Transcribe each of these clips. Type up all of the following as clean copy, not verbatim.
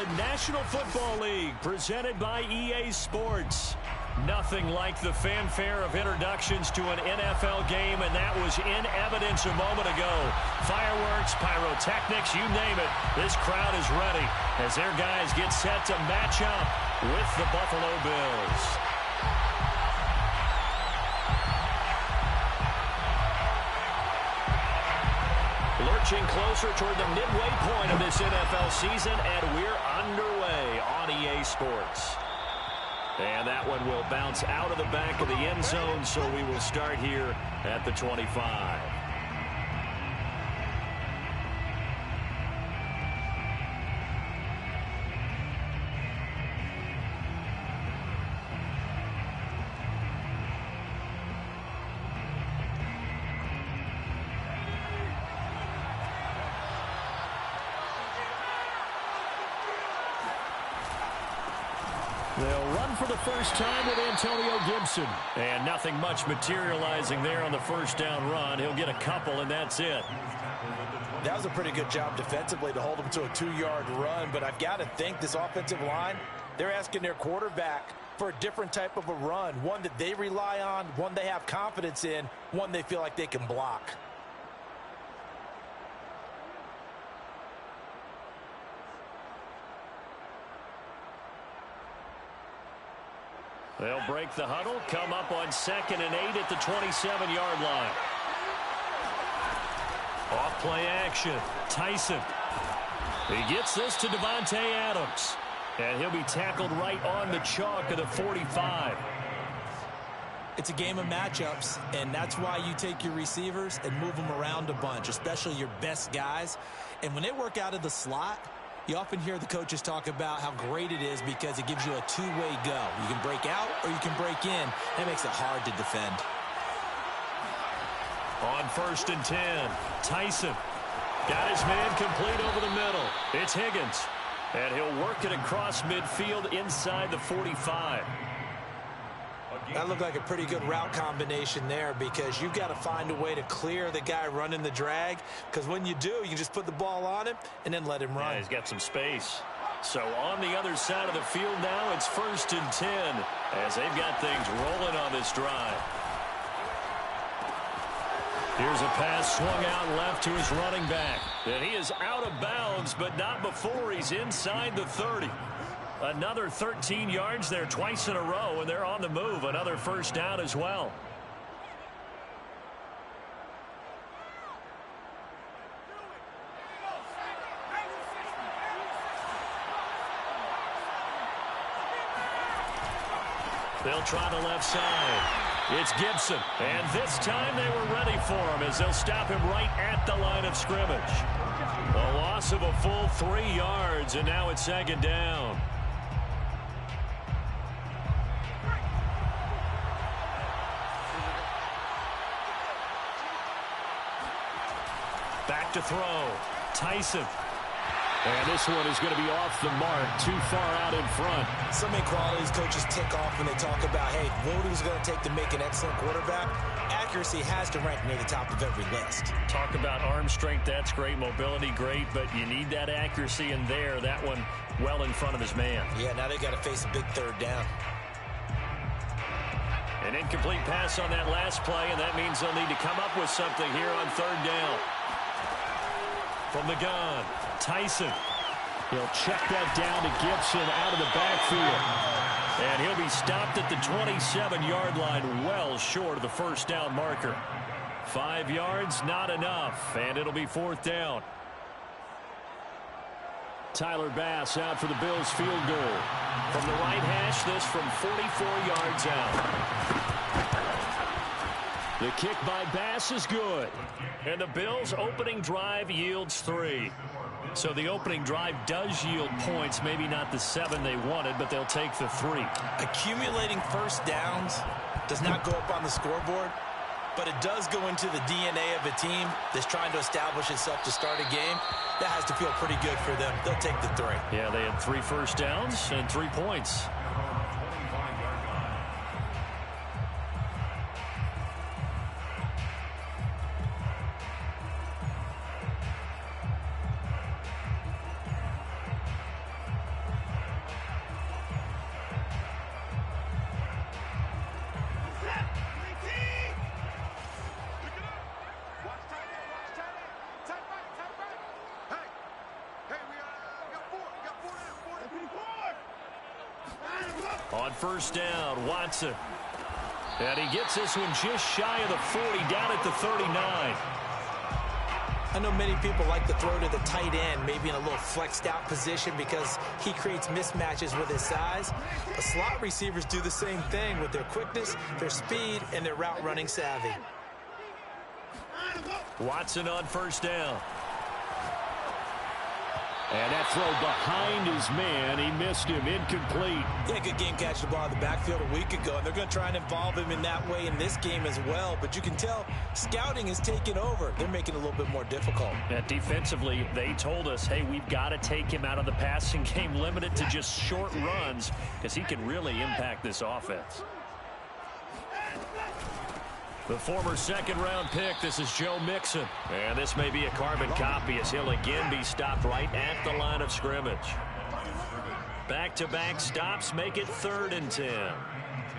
the National Football League, presented by EA Sports. Nothing like the fanfare of introductions to an NFL game, and that was in evidence a moment ago. Fireworks, pyrotechnics, you name it. This crowd is ready as their guys get set to match up with the Buffalo Bills. Lurching closer toward the midway point of this NFL season, and we're underway on EA Sports. And that one will bounce out of the back of the end zone, so we will start here at the 25. They'll run for the first time with Antonio Gibson. And nothing much materializing there on the first down run. He'll get a couple, and that's it. That was a pretty good job defensively to hold him to a 2-yard run. But I've got to think this offensive line, they're asking their quarterback for a different type of a run. One that they rely on, one they have confidence in, one they feel like they can block. They'll break the huddle, come up on 2nd and 8 at the 27-yard line. Off-play action. Tyson. He gets this to Devontae Adams. And he'll be tackled right on the chalk of the 45. It's a game of matchups, and that's why you take your receivers and move them around a bunch, especially your best guys. And when they work out of the slot, you often hear the coaches talk about how great it is because it gives you a two-way go. You can break out or you can break in. That makes it hard to defend. On 1st and 10, Tyson got his man complete over the middle. It's Higgins, and he'll work it across midfield inside the 45. That looked like a pretty good route combination there because you've got to find a way to clear the guy running the drag, because when you do, you can just put the ball on him and then let him run. Yeah, he's got some space. So on the other side of the field now, it's 1st and 10 as they've got things rolling on this drive. Here's a pass swung out left to his running back. And he is out of bounds, but not before he's inside the 30. Another 13 yards there twice in a row, and they're on the move. Another first down as well. They'll try the left side. It's Gibson, and this time they were ready for him as they'll stop him right at the line of scrimmage. A loss of a full 3 yards, and now it's 2nd down. Back to throw. Tyson. And this one is going to be off the mark, too far out in front. So many qualities coaches tick off when they talk about, hey, what is it going to take to make an excellent quarterback? Accuracy has to rank near the top of every list. Talk about arm strength, that's great. Mobility, great, but you need that accuracy in there. That one well in front of his man. Yeah, now they got to face a big 3rd down. An incomplete pass on that last play, and that means they'll need to come up with something here on 3rd down. From the gun, Tyson. He'll check that down to Gibson out of the backfield. And he'll be stopped at the 27-yard line, well short of the first down marker. 5 yards, not enough, and it'll be 4th down. Tyler Bass out for the Bills field goal. From the right hash, this from 44 yards out. The kick by Bass is good. And the Bills' opening drive yields 3. So the opening drive does yield points, maybe not the 7 they wanted, but they'll take the 3. Accumulating first downs does not go up on the scoreboard, but it does go into the DNA of a team that's trying to establish itself to start a game. That has to feel pretty good for them. They'll take the 3. Yeah, they had 3 first downs and 3 points. On first down, Watson. And he gets this one just shy of the 40, down at the 39. I know many people like to throw to the tight end, maybe in a little flexed out position because he creates mismatches with his size. But slot receivers do the same thing with their quickness, their speed, and their route running savvy. Watson on first down. And that throw behind his man. He missed him. Incomplete. Yeah, good game catching the ball in the backfield a week ago. And they're going to try and involve him in that way in this game as well. But you can tell scouting is taking over. They're making it a little bit more difficult. And defensively, they told us, hey, we've got to take him out of the passing game, limited to just short runs, because he can really impact this offense. The former second-round pick, this is Joe Mixon. And this may be a carbon copy as he'll again be stopped right at the line of scrimmage. Back-to-back stops make it 3rd and 10.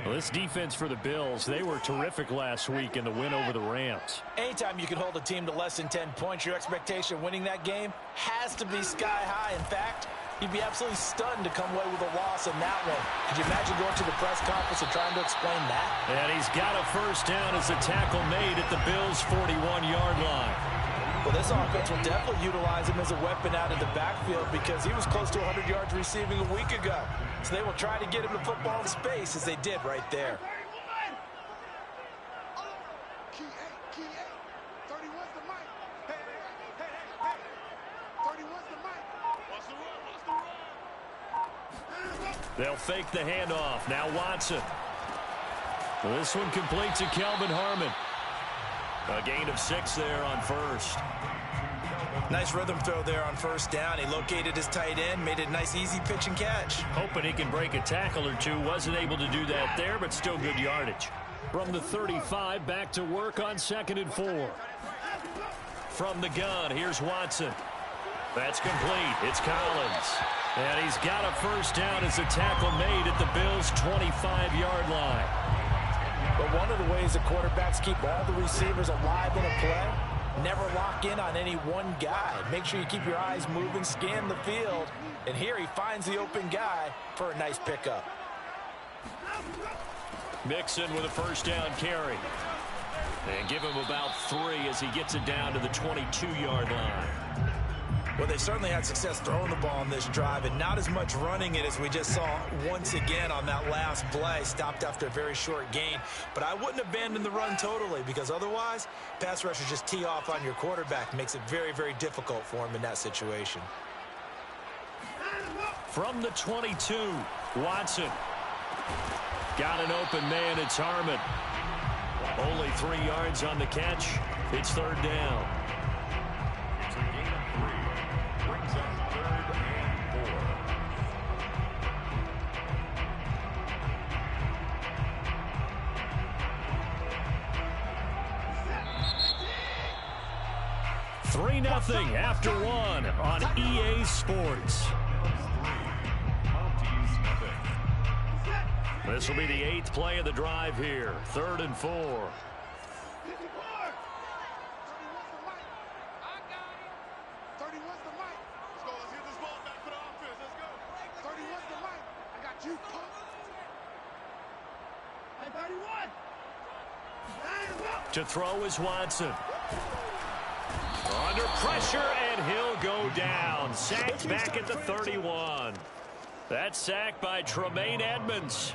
Well, this defense for the Bills, they were terrific last week in the win over the Rams. Anytime you can hold a team to less than 10 points, your expectation of winning that game has to be sky high. In fact, you'd be absolutely stunned to come away with a loss in that one. Could you imagine going to the press conference and trying to explain that? And he's got a first down as the tackle made at the Bills' 41-yard line. Well, this offense will definitely utilize him as a weapon out in the backfield because he was close to 100 yards receiving a week ago. So they will try to get him the football in space as they did right there. They'll fake the handoff. Now Watson. This one completes to Kelvin Harmon. A gain of 6 there on first. Nice rhythm throw there on first down. He located his tight end, made it a nice easy pitch and catch. Hoping he can break a tackle or two. Wasn't able to do that there, but still good yardage. From the 35, back to work on 2nd and 4. From the gun, here's Watson. That's complete. It's Collins. And he's got a first down as the tackle made at the Bills' 25-yard line. But one of the ways the quarterbacks keep all the receivers alive in a play, never lock in on any one guy. Make sure you keep your eyes moving, scan the field. And here he finds the open guy for a nice pickup. Mixon with a first down carry. And give him about 3 as he gets it down to the 22-yard line. Well, they certainly had success throwing the ball on this drive and not as much running it as we just saw once again on that last play. Stopped after a very short gain. But I wouldn't abandon the run totally because otherwise, pass rushers just tee off on your quarterback. Makes it very, very difficult for him in that situation. From the 22, Watson. Got an open man. It's Harmon. Only 3 yards on the catch. It's 3rd down. 3-0 after 1 on EA Sports. This will be the 8th play of the drive here. 3rd and 4. To throw is Watson. Under pressure, and he'll go down. Sacked back at the 31. That sack by Tremaine Edmonds.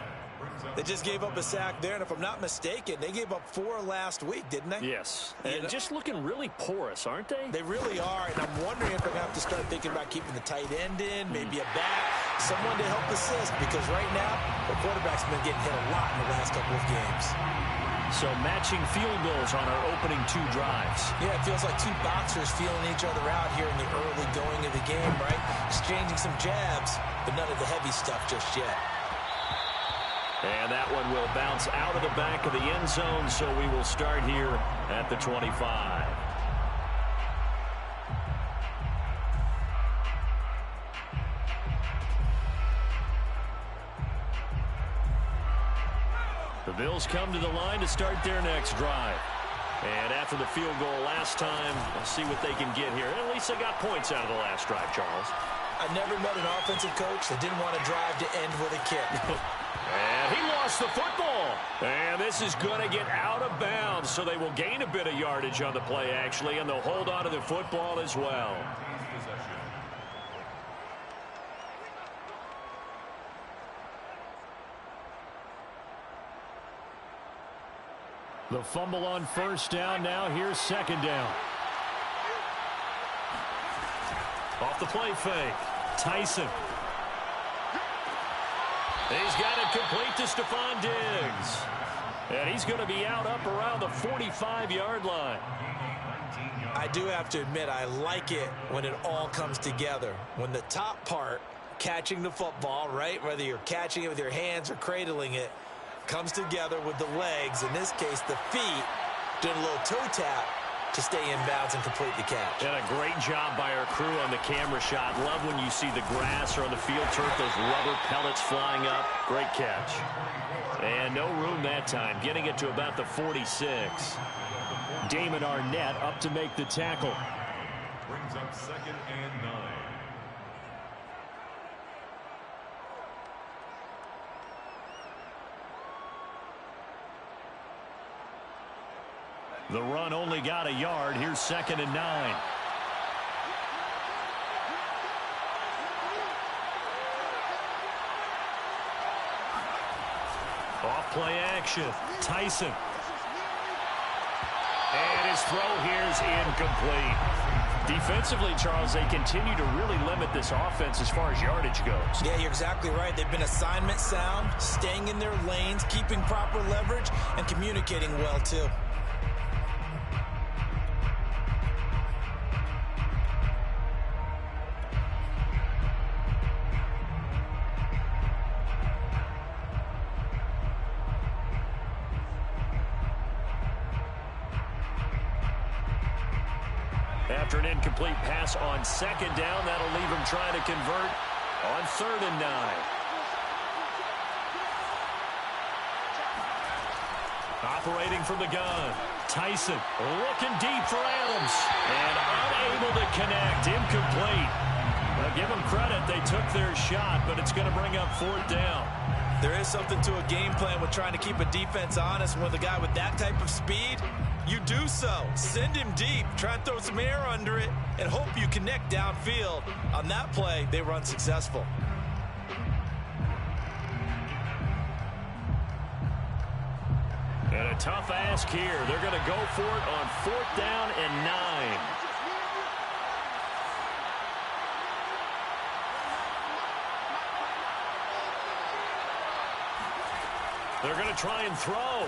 They just gave up a sack there, and if I'm not mistaken, they gave up 4 last week, didn't they? Yes, and just looking really porous, aren't they? They really are, and I'm wondering if they're going to have to start thinking about keeping the tight end in, maybe a back, someone to help assist, because right now, the quarterback's been getting hit a lot in the last couple of games. So matching field goals on our opening 2 drives. Yeah, it feels like 2 boxers feeling each other out here in the early going of the game, right? Exchanging some jabs, but none of the heavy stuff just yet. And that one will bounce out of the back of the end zone, so we will start here at the 25. The Bills come to the line to start their next drive. And after the field goal last time, we'll see what they can get here. And at least they got points out of the last drive, Charles. I never met an offensive coach that didn't want to drive to end with a kick. And he lost the football. And this is going to get out of bounds, so they will gain a bit of yardage on the play, actually, and they'll hold on to the football as well. The fumble on first down. Now here's second down. Off the play fake. Tyson. He's got it complete to Stephon Diggs. And he's going to be out up around the 45-yard line. I do have to admit, I like it when it all comes together. When the top part, catching the football, right, whether you're catching it with your hands or cradling it, comes together with the legs, in this case the feet, doing a little toe tap to stay in bounds and complete the catch. And a great job by our crew on the camera shot. Love when you see the grass or on the field turf, those rubber pellets flying up. Great catch. And no room that time, getting it to about the 46. Damon Arnett up to make the tackle. Brings up 2nd and 9. The run only got a yard. Here's 2nd and 9. Off play action. Tyson. And his throw here's incomplete. Defensively, Charles, they continue to really limit this offense as far as yardage goes. Yeah, you're exactly right. They've been assignment sound, staying in their lanes, keeping proper leverage, and communicating well, too. After an incomplete pass on second down, that'll leave him trying to convert on 3rd and 9. Operating from the gun, Tyson looking deep for Adams and unable to connect, incomplete. Well, give them credit, they took their shot, but it's going to bring up 4th down. There is something to a game plan with trying to keep a defense honest. With a guy with that type of speed, you do so. Send him deep, try and throw some air under it, and hope you connect downfield. On that play, they were unsuccessful. And a tough ask here. They're going to go for it on 4th down and 9. They're going to try and throw.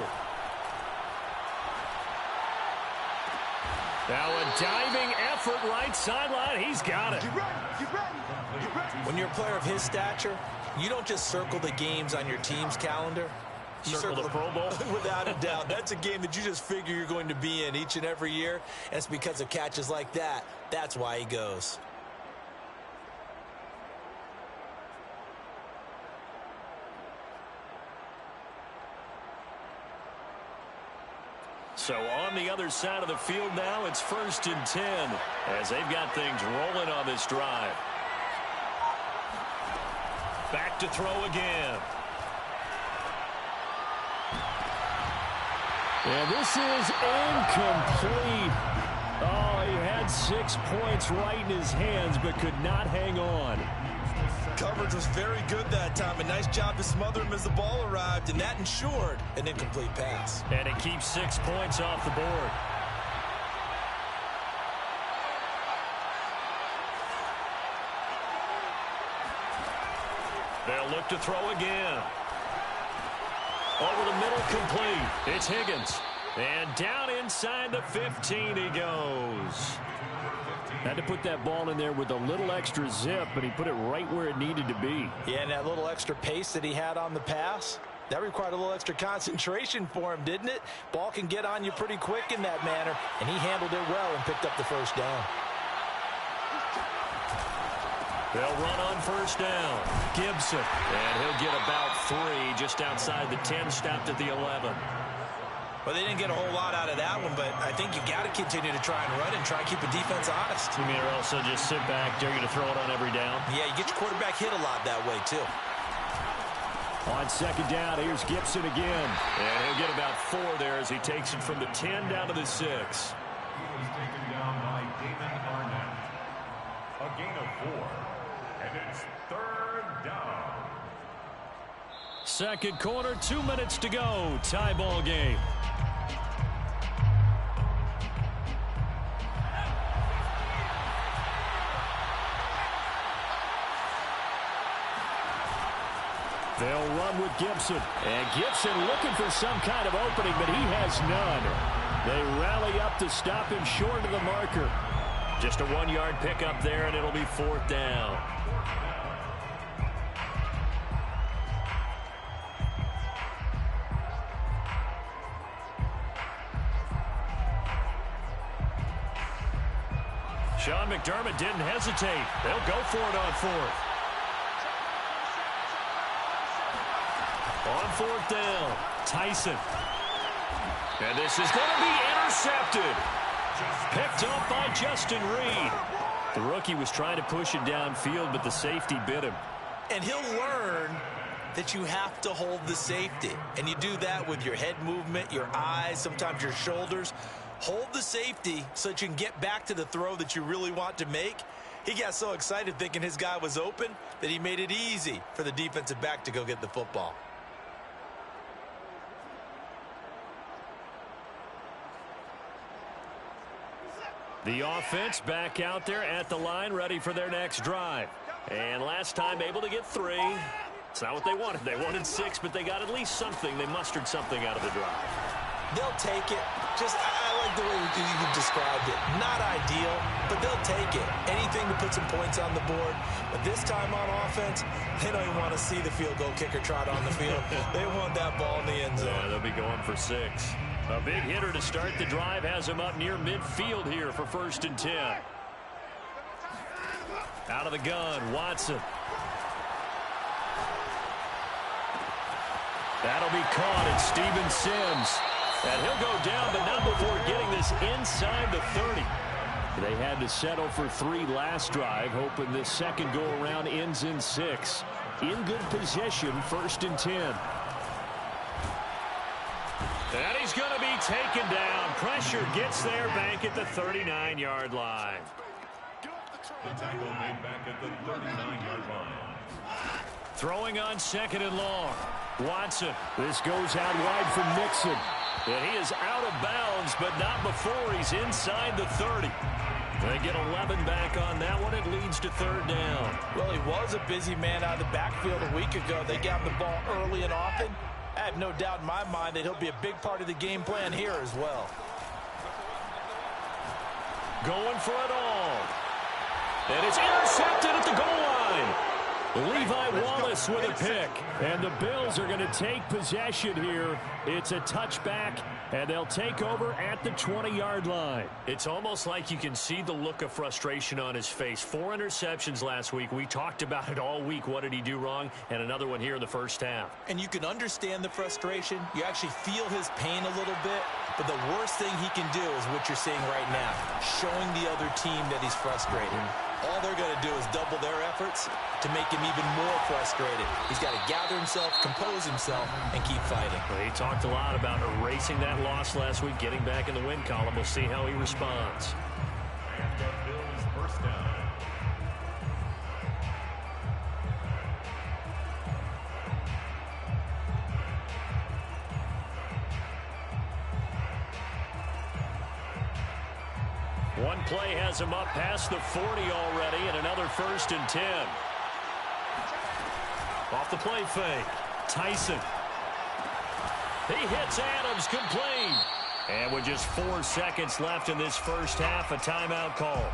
Now a diving effort right sideline. He's got it. When you're a player of his stature, you don't just circle the games on your team's calendar. You Circle the Pro Bowl? Without a doubt. That's a game that you just figure you're going to be in each and every year. And it's because of catches like that. That's why he goes. So on the other side of the field now, it's 1st and 10 as they've got things rolling on this drive. Back to throw again. And this is incomplete. Oh, he had 6 points right in his hands, but could not hang on. Coverage was very good that time. A nice job to smother him as the ball arrived, and that ensured an incomplete pass. And it keeps 6 points off the board. They'll look to throw again. Over the middle, complete. It's Higgins. And down inside the 15 he goes. Had to put that ball in there with a little extra zip, but he put it right where it needed to be. Yeah, and that little extra pace that he had on the pass, that required a little extra concentration for him, didn't it? Ball can get on you pretty quick in that manner, and he handled it well and picked up the 1st down. They'll run on 1st down. Gibson. And he'll get about 3 just outside the 10, stopped at the 11. Well, they didn't get a whole lot out of that one, but I think you got to continue to try and run and try and keep a defense honest. You mean, or also just sit back, dare you to throw it on every down? Yeah, you get your quarterback hit a lot that way, too. On second down, here's Gibson again. And he'll get about 4 there as he takes it from the 10 down to the 6. He was taken down by Damon Arnett. A gain of 4. And it's 3rd down. Second quarter, 2 minutes to go. Tie ball game. They'll run with Gibson. And Gibson looking for some kind of opening, but he has none. They rally up to stop him short of the marker. Just a 1-yard pickup there, and it'll be 4th down. Sean McDermott didn't hesitate. They'll go for it on 4th. On 4th down, Tyson. And this is going to be intercepted. Picked up by Justin Reed. The rookie was trying to push it downfield, but the safety bit him. And he'll learn that you have to hold the safety. And you do that with your head movement, your eyes, sometimes your shoulders. Hold the safety so that you can get back to the throw that you really want to make. He got so excited thinking his guy was open that he made it easy for the defensive back to go get the football. The offense back out there at the line, ready for their next drive. And last time able to get 3. It's not what they wanted. They wanted 6, but they got at least something. They mustered something out of the drive. They'll take it. I like the way you described it. Not ideal, but they'll take it. Anything to put some points on the board. But this time on offense, they don't even want to see the field goal kicker trot on the field. They want that ball in the end zone. Yeah, they'll be going for 6. A big hitter to start the drive has him up near midfield here for 1st and 10. Out of the gun, Watson. That'll be caught at Steven Sims. And he'll go down, but not before getting this inside the 30. They had to settle for 3 last drive, hoping this second go-around ends in 6. In good position, 1st and 10. And he's going to be taken down. Pressure gets there back at the 39-yard line. The tackle made back at the 39-yard line. Throwing on 2nd and long. Watson. This goes out wide for Nixon. And he is out of bounds, but not before he's inside the 30. They get 11 back on that one. It leads to 3rd down. Well, he was a busy man out of the backfield a week ago. They got the ball early and often. I have no doubt in my mind that he'll be a big part of the game plan here as well. Going for it all. And it's intercepted at the goal line. Levi Wallace with a pick. And the Bills are going to take possession here. It's a touchback, and they'll take over at the 20-yard line. It's almost like you can see the look of frustration on his face. 4 interceptions last week. We talked about it all week. What did he do wrong? And another one here in the first half. And you can understand the frustration. You actually feel his pain a little bit. But the worst thing he can do is what you're seeing right now, showing the other team that he's frustrated. All they're going to do is double their efforts to make him even more frustrated. He's got to gather himself, compose himself, and keep fighting. Well, he talked a lot about erasing that loss last week, getting back in the win column. We'll see how he responds. And the Bills' first down. One play has him up past the 40 already, and another 1st and 10. Off the play fake, Tyson. He hits Adams, complete. And with just 4 seconds left in this first half, a timeout call.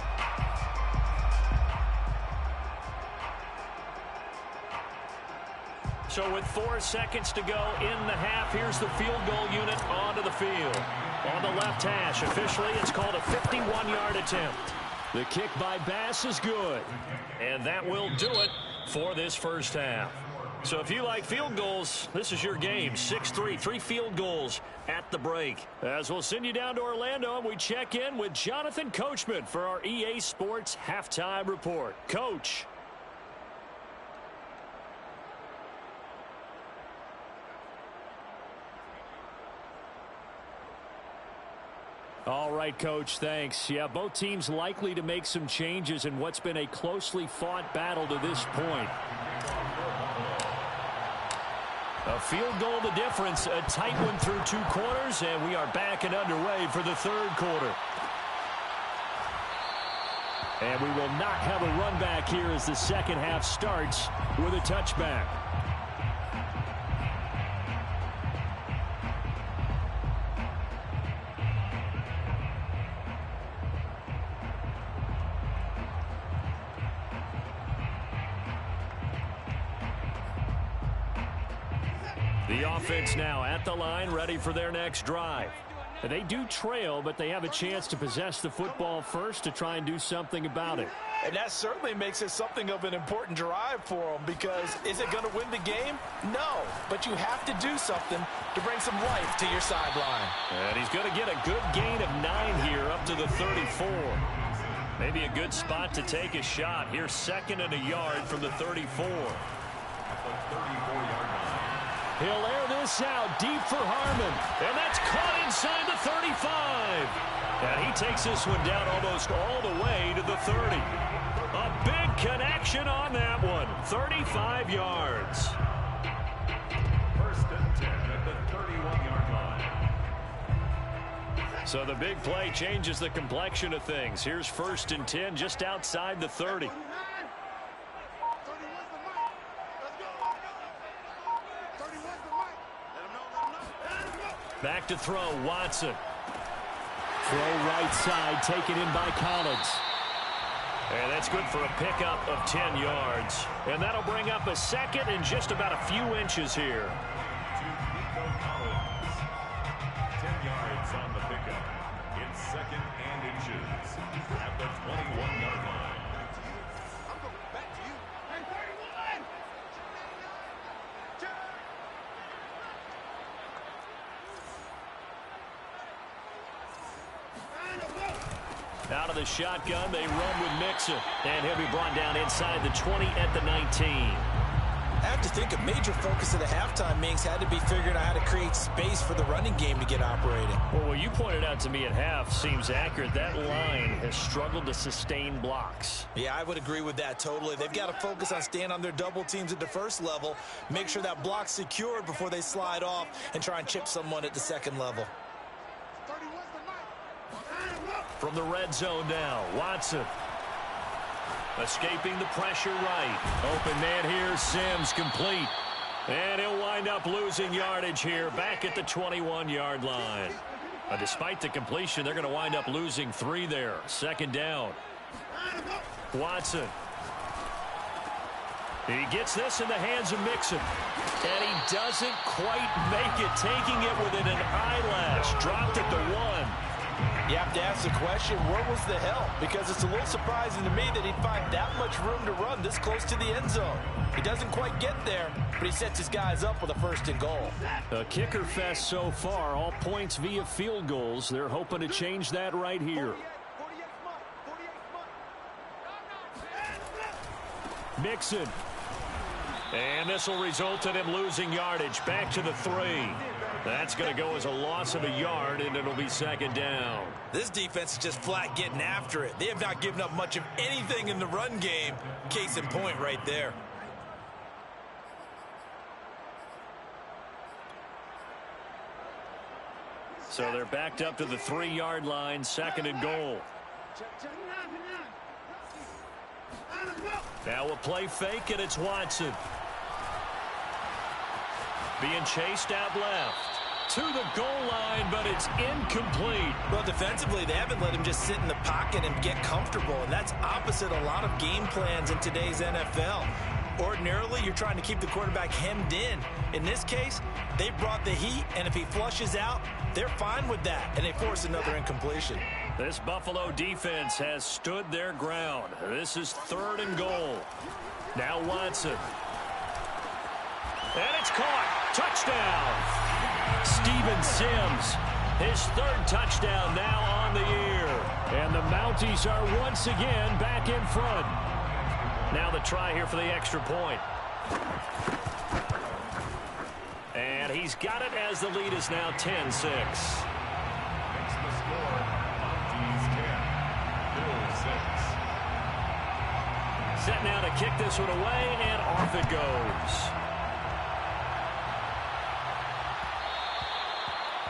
So with 4 seconds to go in the half, here's the field goal unit onto the field. On the left hash, officially, it's called a 51-yard attempt. The kick by Bass is good. And that will do it for this first half. So if you like field goals, this is your game. 6-3, 3 field goals at the break. As we'll send you down to Orlando, and we check in with Jonathan Coachman for our EA Sports Halftime Report. Coach. All right, Coach, thanks. Yeah, both teams likely to make some changes in what's been a closely fought battle to this point. A field goal the difference, a tight one through 2 quarters, and we are back and underway for the 3rd quarter. And we will not have a run back here as the second half starts with a touchback. The offense now at the line, ready for their next drive. They do trail, but they have a chance to possess the football first to try and do something about it. And that certainly makes it something of an important drive for them, because is it going to win the game? No, but you have to do something to bring some life to your sideline. And he's going to get a good gain of 9 here up to the 34. Maybe a good spot to take a shot. Here's 2nd and a yard from the 34. At the 34-yard line. He'll air this out deep for Harmon. And that's caught inside the 35. And he takes this one down almost all the way to the 30. A big connection on that one. 35 yards. 1st and 10 at the 31-yard line. So the big play changes the complexion of things. Here's 1st and 10 just outside the 30. Back to throw, Watson. Throw right side, taken in by Collins. And that's good for a pickup of 10 yards. And that'll bring up a 2nd and just about a few inches here. To Nico Collins. 10 yards on the pickup. It's 2nd and inches at the 21-yard line. Out of the shotgun, they run with Mixon. And he'll be brought down inside the 20 at the 19. I have to think a major focus of the halftime meetings had to be figuring out how to create space for the running game to get operating. Well, what you pointed out to me at half seems accurate. That line has struggled to sustain blocks. Yeah, I would agree with that totally. They've got to focus on staying on their double teams at the 1st level, make sure that block's secured before they slide off and try and chip someone at the 2nd level. From the red zone now, Watson. Escaping the pressure right. Open man here, Sims, complete. And he'll wind up losing yardage here back at the 21-yard line. Despite the completion, they're going to wind up losing 3 there. 2nd down. Watson. He gets this in the hands of Mixon. And he doesn't quite make it, taking it within an eyelash. Dropped at the 1. You have to ask the question, where was the help? Because it's a little surprising to me that he'd find that much room to run this close to the end zone. He doesn't quite get there, but he sets his guys up with a 1st and goal. A kicker fest so far, all points via field goals. They're hoping to change that right here. Mixon. And this will result in him losing yardage. Back to the 3. That's going to go as a loss of a yard, and it'll be 2nd down. This defense is just flat getting after it. They have not given up much of anything in the run game. Case in point right there. So they're backed up to the 3-yard line, 2nd and goal. Now a play fake, and it's Watson. Being chased out left. To the goal line, but it's incomplete. Well, defensively, they haven't let him just sit in the pocket and get comfortable, and that's opposite a lot of game plans in today's NFL. Ordinarily, you're trying to keep the quarterback hemmed in. In this case, they brought the heat, and if he flushes out, they're fine with that, and they force another incompletion. This Buffalo defense has stood their ground. This is 3rd and goal. Now Watson. And it's caught. Touchdown. Steven Sims, his 3rd touchdown now on the year. And the Mounties are once again back in front. Now the try here for the extra point. And he's got it as the lead is now 10-6. Makes the score set now to kick this one away, and off it goes.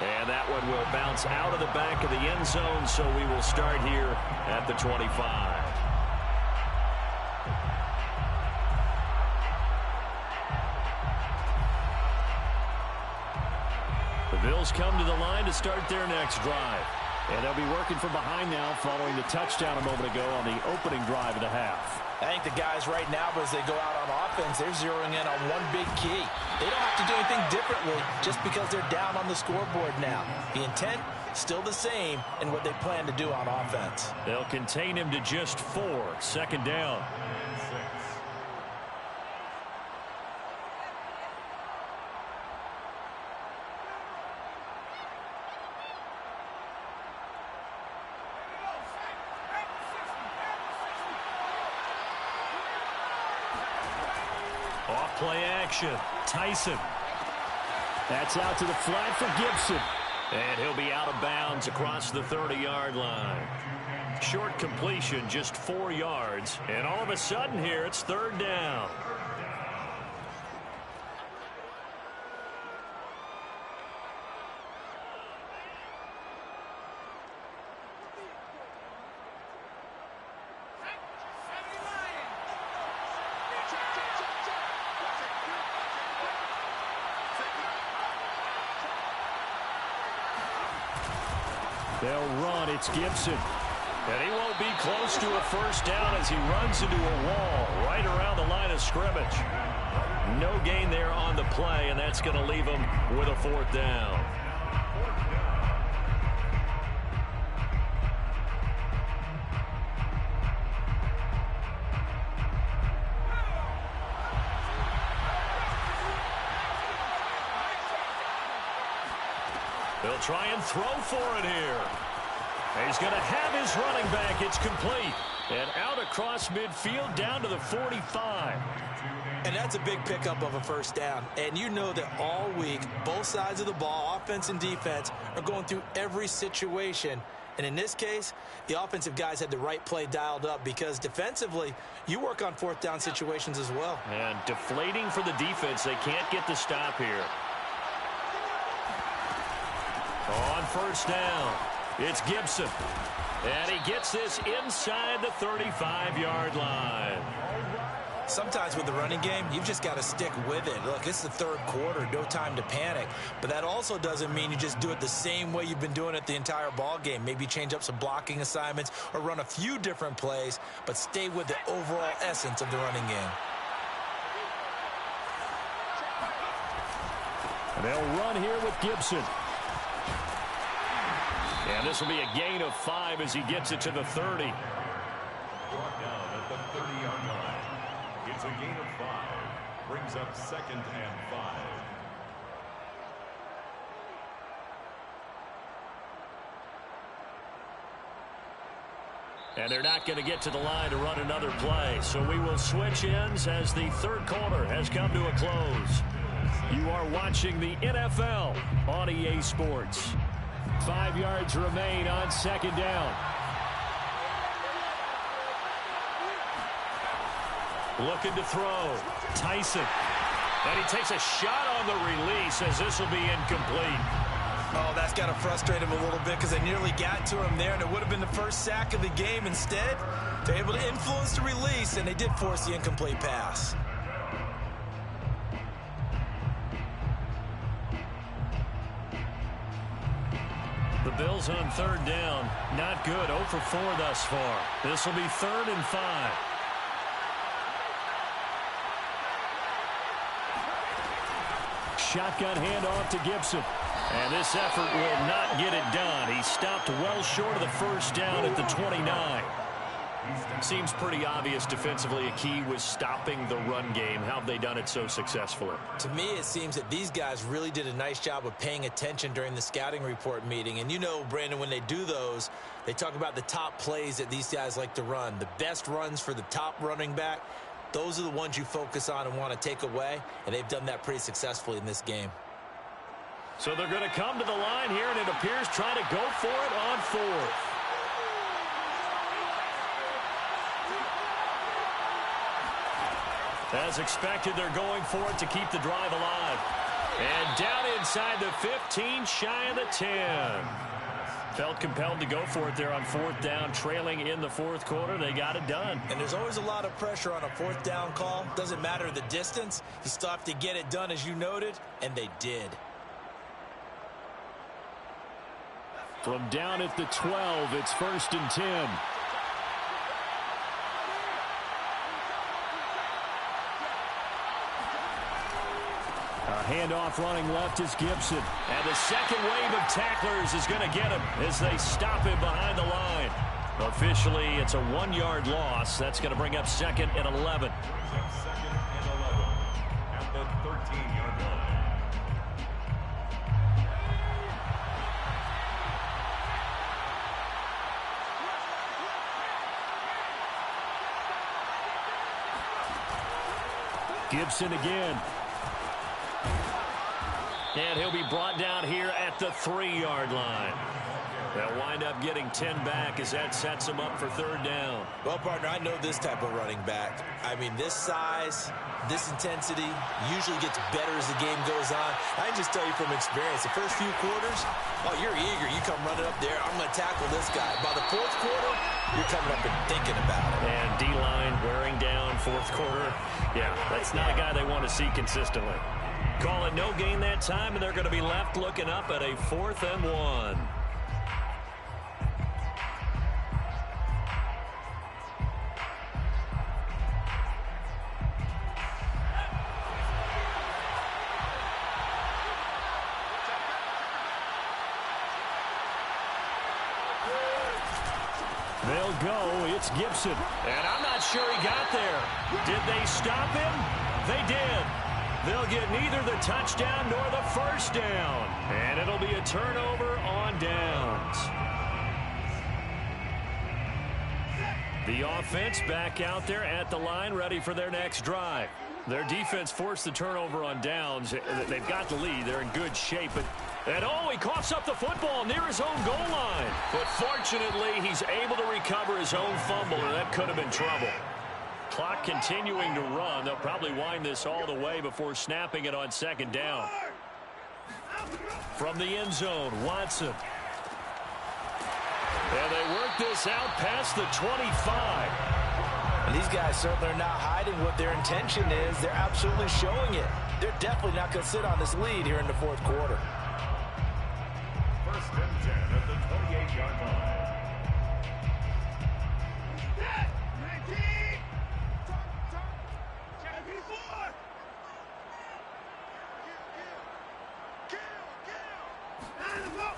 And that one will bounce out of the back of the end zone, so we will start here at the 25. The Bills come to the line to start their next drive. And they'll be working from behind now following the touchdown a moment ago on the opening drive of the half. I think the guys right now, as they go out on offense, they're zeroing in on one big key. They don't have to do anything differently just because they're down on the scoreboard now. The intent, still the same in what they plan to do on offense. They'll contain him to just 4. Second down. Off play action. Tyson. That's out to the flat for Gibson. And he'll be out of bounds across the 30-yard line. Short completion, just 4 yards. And all of a sudden here, it's third down. They'll run. It's Gibson. And he won't be close to a first down as he runs into a wall right around the line of scrimmage. No gain there on the play, and that's going to leave him with a fourth down. They'll try and throw for it here. He's going to have his running back. It's complete. And out across midfield down to the 45. And that's a big pickup of a first down. And you know that all week, both sides of the ball, offense and defense, are going through every situation. And in this case, the offensive guys had the right play dialed up because defensively, you work on fourth down situations as well. And deflating for the defense. They can't get the stop here. On first down, it's Gibson. And he gets this inside the 35-yard line. Sometimes with the running game, you've just got to stick with it. Look, it's the third quarter, no time to panic. But that also doesn't mean you just do it the same way you've been doing it the entire ball game. Maybe change up some blocking assignments or run a few different plays, but stay with the overall essence of the running game. And they'll run here with Gibson. And this will be a gain of 5 as he gets it to the 30. Brought down at the 30-yard line. It's a gain of 5. Brings up 2nd and 5. And they're not going to get to the line to run another play. So we will switch ends as the third quarter has come to a close. You are watching the NFL on EA Sports. 5 yards remain on second down. Looking to throw. Tyson. And he takes a shot on the release as this will be incomplete. Oh, that's got to frustrate him a little bit because they nearly got to him there, and it would have been the first sack of the game. Instead, they're able to influence the release, and they did force the incomplete pass. The Bills on third down. Not good. 0 for 4 thus far. This will be 3rd and 5. Shotgun handoff to Gibson. And this effort will not get it done. He stopped well short of the first down at the 29. Seems pretty obvious defensively a key was stopping the run game. How have they done it so successfully? To me, it seems that these guys really did a nice job of paying attention during the scouting report meeting. And you know, Brandon, when they do those, they talk about the top plays that these guys like to run. The best runs for the top running back, those are the ones you focus on and want to take away. And they've done that pretty successfully in this game. So they're going to come to the line here, and it appears trying to go for it on 4th. As expected, they're going for it to keep the drive alive. And down inside the 15, shy of the 10. Felt compelled to go for it there on 4th down, trailing in the 4th quarter. They got it done. And there's always a lot of pressure on a 4th down call. Doesn't matter the distance. You still have to get it done, as you noted, and they did. From down at the 12, it's 1st and 10. Handoff running left is Gibson. And the second wave of tacklers is going to get him as they stop him behind the line. Officially, it's a 1-yard loss. That's going to bring up 2nd and 11. 2nd and 11 at the 13-yard line. Gibson again. And he'll be brought down here at the 3-yard line. They'll wind up getting 10 back as that sets him up for 3rd down. Well, partner, I know this type of running back. I mean, this size, this intensity usually gets better as the game goes on. I can just tell you from experience, the first few quarters, oh, you're eager. You come running up there, I'm going to tackle this guy. By the 4th quarter, you're coming up and thinking about it. And D-line wearing down 4th quarter. Yeah, that's not a guy they want to see consistently. Call it no gain that time, and they're going to be left looking up at a 4th and 1. They'll go. It's Gibson. And I'm not sure he got there. Did they stop him? They did. They'll get neither the touchdown nor the 1st down. And it'll be a turnover on downs. The offense back out there at the line, ready for their next drive. Their defense forced the turnover on downs. They've got the lead. They're in good shape. And oh, he coughs up the football near his own goal line. But fortunately, he's able to recover his own fumble, and that could have been trouble. Clock continuing to run. They'll probably wind this all the way before snapping it on 2nd down. From the end zone, Watson. And they work this out past the 25. And these guys certainly are not hiding what their intention is. They're absolutely showing it. They're definitely not going to sit on this lead here in the 4th quarter. 1st and 10 at the 28-yard line.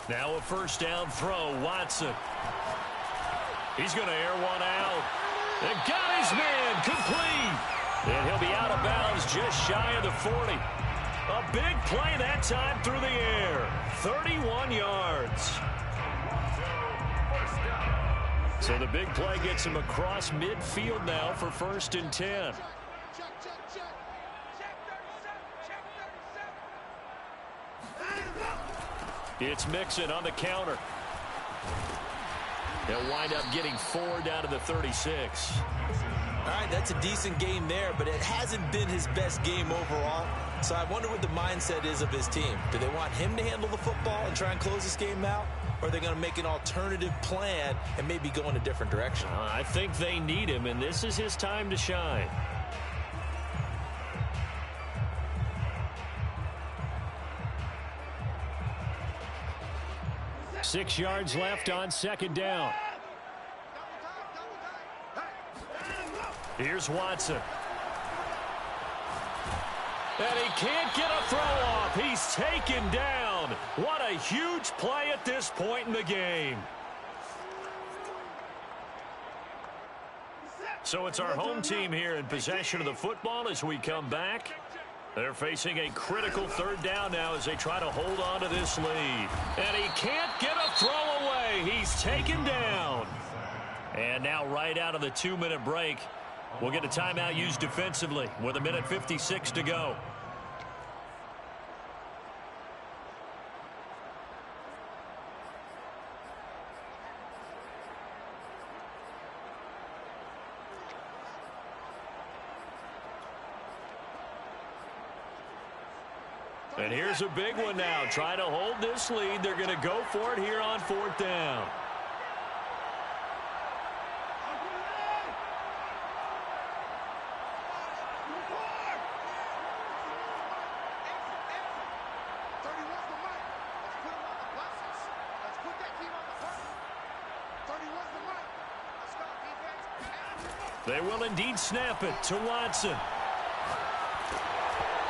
Now a 1st down throw, Watson. He's going to air one out. And got his man complete. And he'll be out of bounds just shy of the 40. A big play that time through the air. 31 yards. So the big play gets him across midfield now for 1st and 10. It's Mixon on the counter. They'll wind up getting 4 down to the 36. All right, that's a decent game there, but it hasn't been his best game overall. So I wonder what the mindset is of his team. Do they want him to handle the football and try and close this game out? Or are they going to make an alternative plan and maybe go in a different direction? I think they need him, and this is his time to shine. Six yards left on 2nd down. Here's Watson. And he can't get a throw off. He's taken down. What a huge play at this point in the game. So it's our home team here in possession of the football as we come back. They're facing a critical 3rd down now as they try to hold on to this lead. And he can't get a throw away. He's taken down. And now right out of the 2-minute break, we'll get a timeout used defensively with 1:56 to go. And here's a big one now. Trying to hold this lead. They're going to go for it here on 4th down. They will indeed snap it to Watson.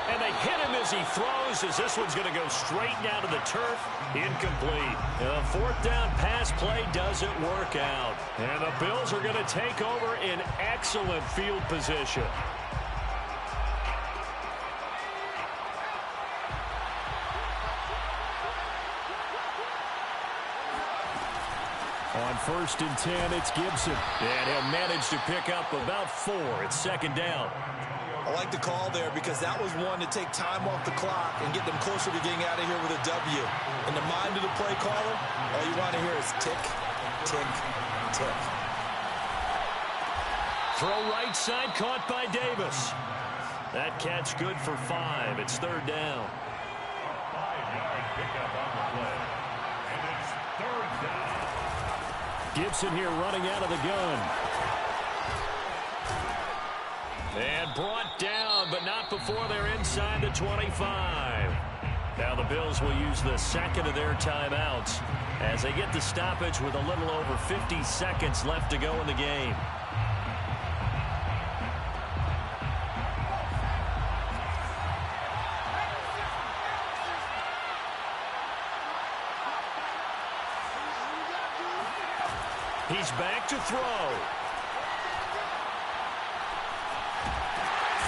And they hit him as he throws, as this one's going to go straight down to the turf. Incomplete. The 4th down pass play doesn't work out. And the Bills are going to take over in excellent field position. On 1st and 10, it's Gibson. And he'll manage to pick up about 4. It's 2nd down. I like the call there because that was one to take time off the clock and get them closer to getting out of here with a W. In the mind of the play caller, all you want to hear is tick, tick, tick. Throw right side, caught by Davis. That catch good for 5. It's 3rd down. A 5-yard pickup on the play. And it's 3rd down. Gibson here running out of the gun. And brought down, but not before they're inside the 25. Now the Bills will use the 2nd of their timeouts as they get the stoppage with a little over 50 seconds left to go in the game. He's back to throw.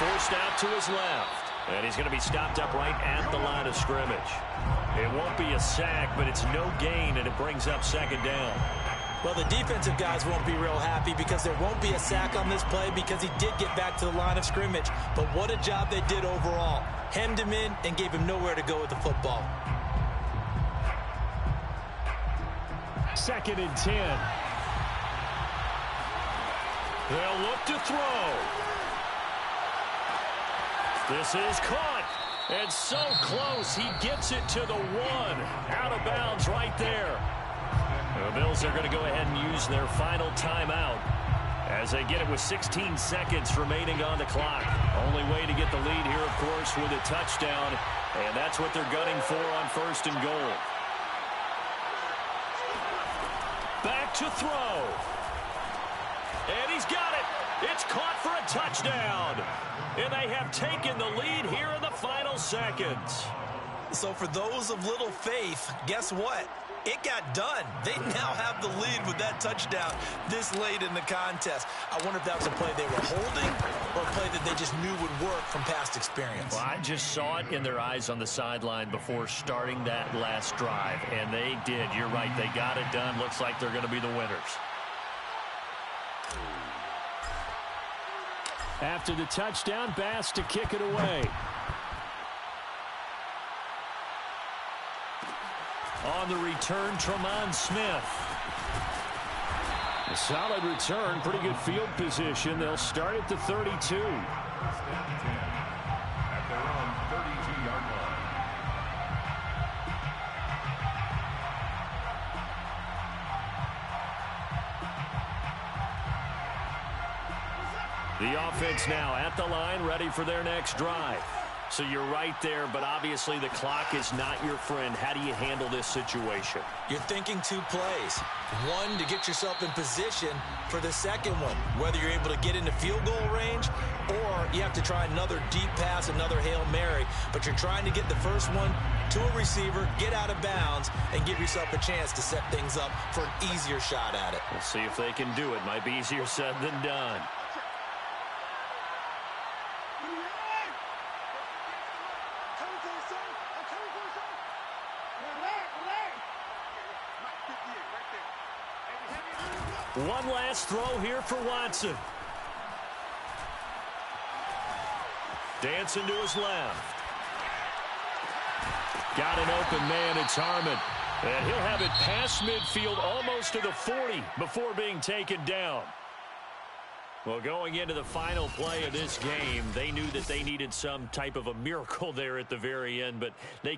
Forced out to his left. And he's going to be stopped up right at the line of scrimmage. It won't be a sack, but it's no gain, and it brings up 2nd down. Well, the defensive guys won't be real happy because there won't be a sack on this play because he did get back to the line of scrimmage. But what a job they did overall. Hemmed him in and gave him nowhere to go with the football. 2nd and 10. They'll look to throw. This is caught. And so close. He gets it to the 1. Out of bounds right there. The Bills are going to go ahead and use their final timeout as they get it with 16 seconds remaining on the clock. Only way to get the lead here, of course, with a touchdown. And that's what they're gunning for on 1st and goal. Back to throw. And he's got it. It's caught for a touchdown. And they have taken the lead here in the final seconds. So for those of little faith, guess what? It got done. They now have the lead with that touchdown this late in the contest. I wonder if that was a play they were holding or a play that they just knew would work from past experience. Well, I just saw it in their eyes on the sideline before starting that last drive, and they did. You're right. They got it done. Looks like they're going to be the winners. After the touchdown, Bass to kick it away. On the return, Tremont Smith. A solid return, pretty good field position. They'll start at the 32. At their own 32-yard line. The offense now at the line, ready for their next drive. So you're right there, but obviously the clock is not your friend. How do you handle this situation? You're thinking 2 plays. One, to get yourself in position for the second one, whether you're able to get into field goal range or you have to try another deep pass, another Hail Mary. But you're trying to get the first one to a receiver, get out of bounds, and give yourself a chance to set things up for an easier shot at it. We'll see if they can do it. Might be easier said than done. One last throw here for Watson. Dancing to his left. Got an open man. It's Harmon. And he'll have it past midfield almost to the 40 before being taken down. Well, going into the final play of this game, they knew that they needed some type of a miracle there at the very end, but they